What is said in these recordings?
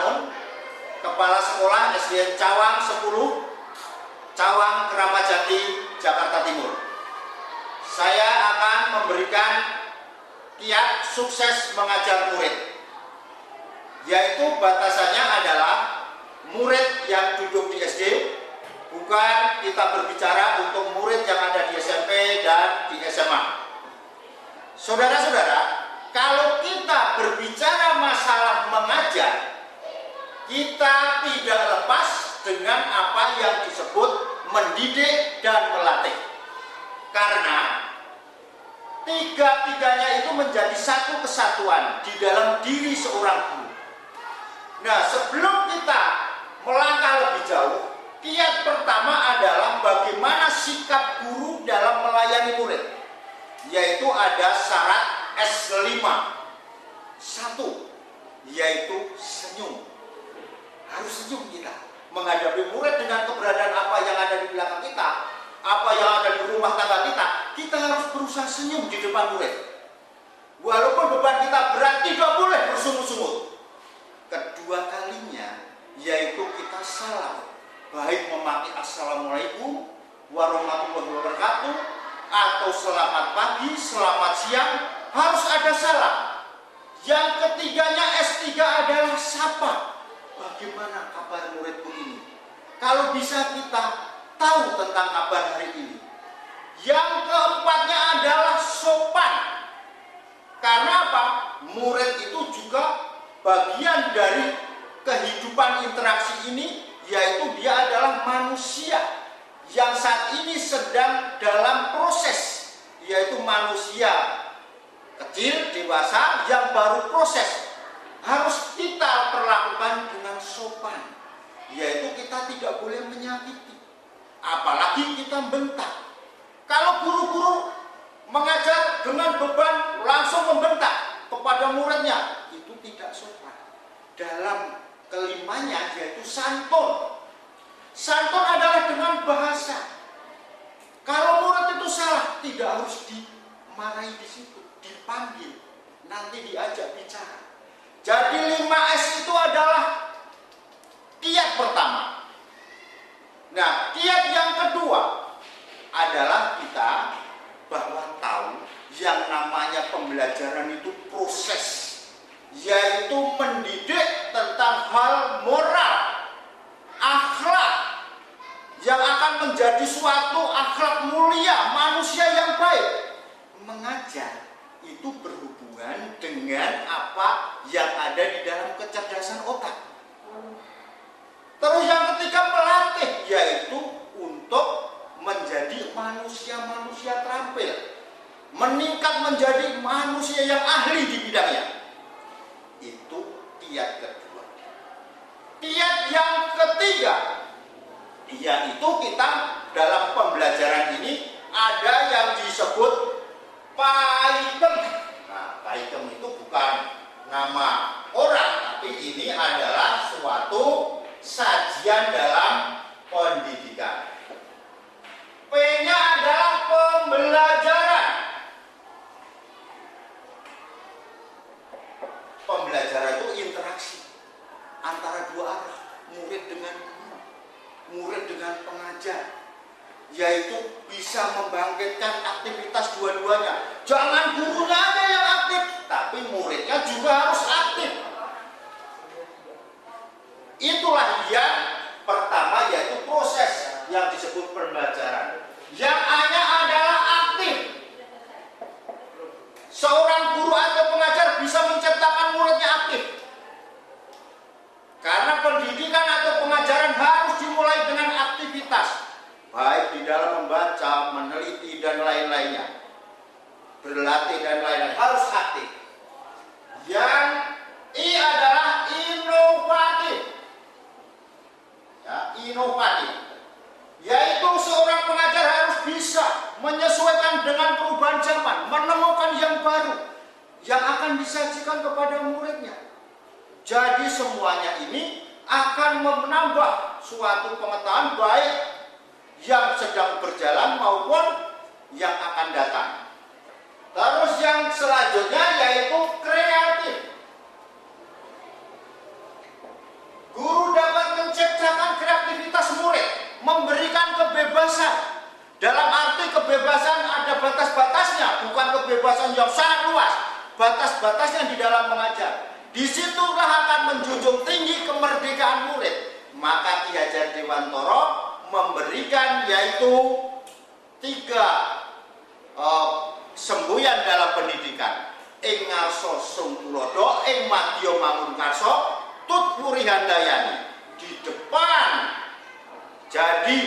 tahun, Kepala Sekolah SDN Cawang 10, Cawang, Keramat Jati, Jakarta Timur. Saya akan memberikan kiat sukses mengajar murid, yaitu batasannya adalah murid yang duduk di SD, bukan kita berbicara untuk murid yang ada di SMP dan di SMA. Saudara-saudara, kalau kita berbicara masalah mengajar, kita tidak lepas dengan apa yang disebut mendidik dan melatih. Karena tiga-tiganya itu menjadi satu kesatuan di dalam diri seorang guru. Nah, sebelum kita melangkah lebih jauh, kiat pertama adalah bagaimana sikap guru dalam melayani murid, yaitu ada syarat S5. Satu, yaitu senyum. Harus senyum kita menghadapi murid dengan keberadaan apa yang ada di belakang kita, apa yang ada di rumah tangga kita. Kita harus berusaha senyum di depan murid. Walaupun beban kita berat, tidak boleh bersungut-sungut. Kedua kalinya, yaitu kita salam, baik memakai assalamualaikum warahmatullahi wabarakatuh atau selamat pagi, selamat siang, harus ada salam. Yang ketiganya S3 adalah sapa. Bagaimana kabar muridku ini? Kalau bisa kita tahu tentang kabar hari ini. Yang keempatnya adalah sopan. Karena apa? Murid itu juga bagian dari kehidupan interaksi ini, yaitu dia adalah manusia yang saat ini sedang dalam proses, yaitu manusia kecil, dewasa yang baru proses. Harus kita perlakukan dengan sopan, yaitu kita tidak boleh menyakiti, apalagi kita bentak. Kalau guru-guru mengajar dengan beban langsung membentak kepada muridnya, itu tidak sopan. Dalam kelimanya yaitu santun. Santun adalah dengan bahasa. Kalau murid itu salah, tidak harus dimarahi di situ, dipanggil, nanti diajak bicara. Jadi 5S itu adalah kiat pertama. Nah, kiat yang kedua adalah kita bahwa tahu yang namanya pembelajaran itu proses, yaitu mendidik tentang hal moral, akhlak, yang akan menjadi suatu akhlak mulia, manusia yang baik. Mengajar itu berhubungan dengan apa yang ada di dalam kecerdasan otak. Terus yang ketiga melatih, yaitu untuk menjadi manusia-manusia terampil, meningkat menjadi manusia yang ahli di bidangnya. Itu kiat kedua. Kiat yang ketiga, yaitu kita dalam pembelajaran ini ada yang disebut paikem. Nah, paikem itu bukan nama orang, tapi ini adalah suatu sajian dalam pendidikan. P-nya adalah pembelajaran. Pembelajaran itu interaksi antara dua arah, murid dengan guru, murid dengan pengajar, yaitu bisa membangkitkan aktivitas dua-duanya. Jangan gurunya aja yang aktif, tapi muridnya juga harus aktif. Itulah yang pertama, yaitu proses yang disebut pembelajaran. Yang A-nya adalah aktif. Seorang guru atau pengajar bisa menciptakan muridnya aktif. Karena pendidikan atau pengajaran harus dimulai dengan aktivitas, baik di dalam membaca, meneliti, dan lain-lainnya, berlatih dan lain-lain, harus aktif. Yang I adalah inovatif. Ya, inovatif, yaitu seorang pengajar harus bisa menyesuaikan dengan perubahan zaman, menemukan yang baru yang akan disajikan kepada muridnya. Jadi semuanya ini akan menambah suatu pengetahuan baik yang sedang berjalan maupun yang akan datang. Terus yang selanjutnya yaitu kreatif. memberikan kebebasan. Dalam arti kebebasan ada batas-batasnya, bukan kebebasan yang sangat luas. Batas-batasnya di dalam mengajar. Disitulah akan menjunjung tinggi kemerdekaan murid. Maka Ki Hajar Dewantara memberikan yaitu 3 semboyan dalam pendidikan. Ing ngarsa sung tulodo, ing madya mangun karsa, tut puri handayani. Di depan jadi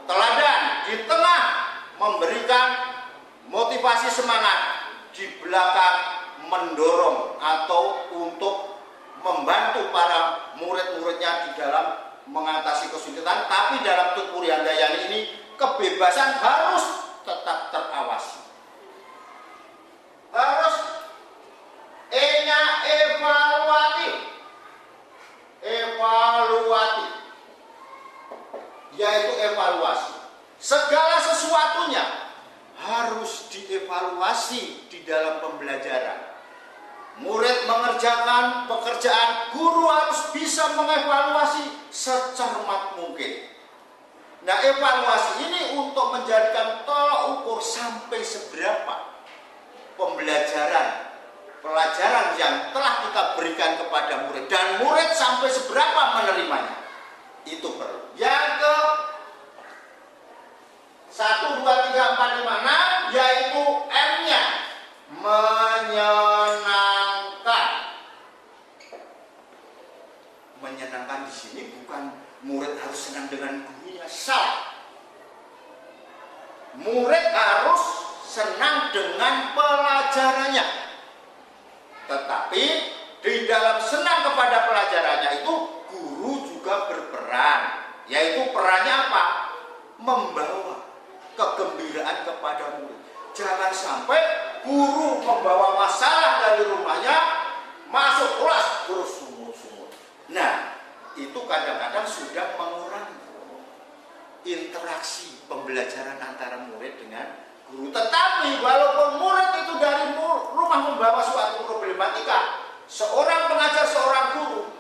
teladan, di tengah memberikan motivasi semangat, di belakang mendorong atau untuk membantu para murid-muridnya di dalam mengatasi kesulitan. Tapi dalam Tut Puri Handayani ini kebebasan harus tetap terawasi. Harus evaluatif, yaitu evaluasi. Segala sesuatunya harus dievaluasi di dalam pembelajaran. Murid mengerjakan pekerjaan, guru harus bisa mengevaluasi secermat mungkin. Nah, evaluasi ini untuk menjadikan tolak ukur sampai seberapa pelajaran yang telah kita berikan kepada murid, dan murid sampai seberapa menerimanya. Itu perlu. Yang ke 1, 2, 3, 4, 5, 6 yaitu M-nya, menyenangkan. Menyenangkan di sini bukan murid harus senang dengan gurunya, salah. Murid harus senang dengan pelajarannya. Tetapi di dalam senang kepada pelajarannya itu guru juga berperan. Yaitu perannya apa? Membawa kegembiraan kepada murid. Jangan sampai guru membawa masalah dari rumahnya masuk kelas terus sumut-sumut. Nah, itu kadang-kadang sudah mengurangi interaksi pembelajaran antara murid dengan guru. Tetapi walaupun murid itu dari rumah membawa suatu problematika, seorang pengajar, seorang guru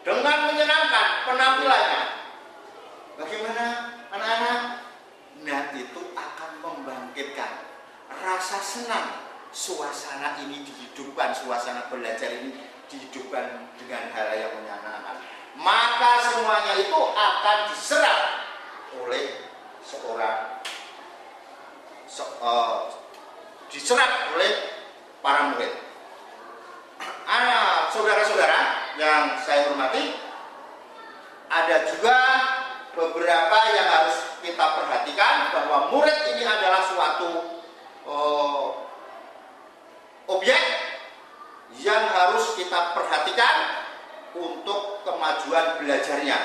dengan menyenangkan penampilannya, bagaimana anak-anak? Nah, itu akan membangkitkan rasa senang. Suasana ini dihidupkan, suasana belajar ini dihidupkan dengan hal yang menyenangkan. Maka semuanya itu akan diserap oleh diserap oleh para murid. Saudara-saudara yang saya hormati, ada juga beberapa yang harus kita perhatikan, bahwa murid ini adalah suatu objek yang harus kita perhatikan untuk kemajuan belajarnya.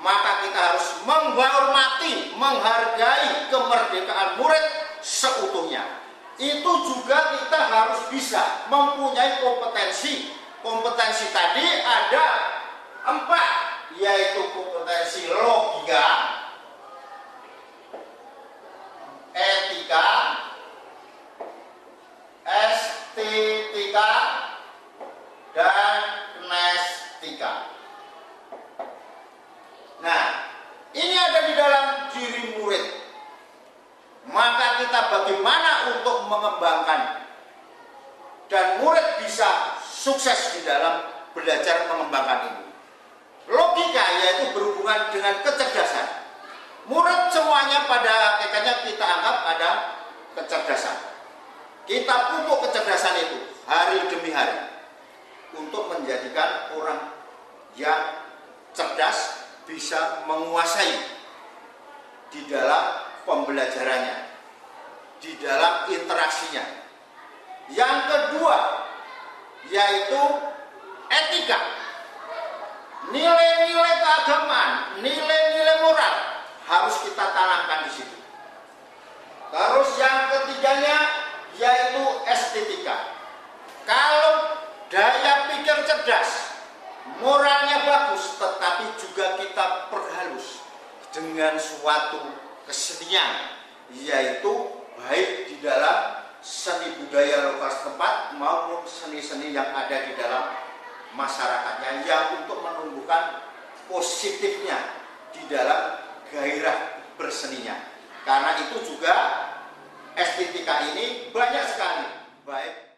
Maka kita harus menghormati, menghargai kemerdekaan murid seutuhnya. Itu juga kita harus bisa mempunyai kompetensi. Kompetensi tadi ada 4, yaitu kompetensi logika, etika, estetika, dan kinestika. Nah, ini ada di dalam diri murid. Maka kita bagaimana untuk mengembangkan dan murid bisa sukses di dalam belajar mengembangkan ini. Logika yaitu berhubungan dengan kecerdasan. Murid semuanya pada hakikatnya kita anggap ada kecerdasan. Kita pupuk kecerdasan itu hari demi hari untuk menjadikan orang yang cerdas bisa menguasai di dalam pembelajarannya, di dalam interaksinya. Yang kedua yaitu etika, nilai-nilai keagamaan, nilai-nilai moral harus kita tanamkan di situ. Terus yang ketiganya yaitu estetika. Kalau daya pikir cerdas, moralnya bagus, tetapi juga kita perhalus dengan suatu kesenian, yaitu baik di dalam seni budaya lokal setempat maupun seni-seni yang ada di dalam masyarakatnya, yang untuk menumbuhkan positifnya di dalam gairah berseninya. Karena itu juga estetika ini banyak sekali, baik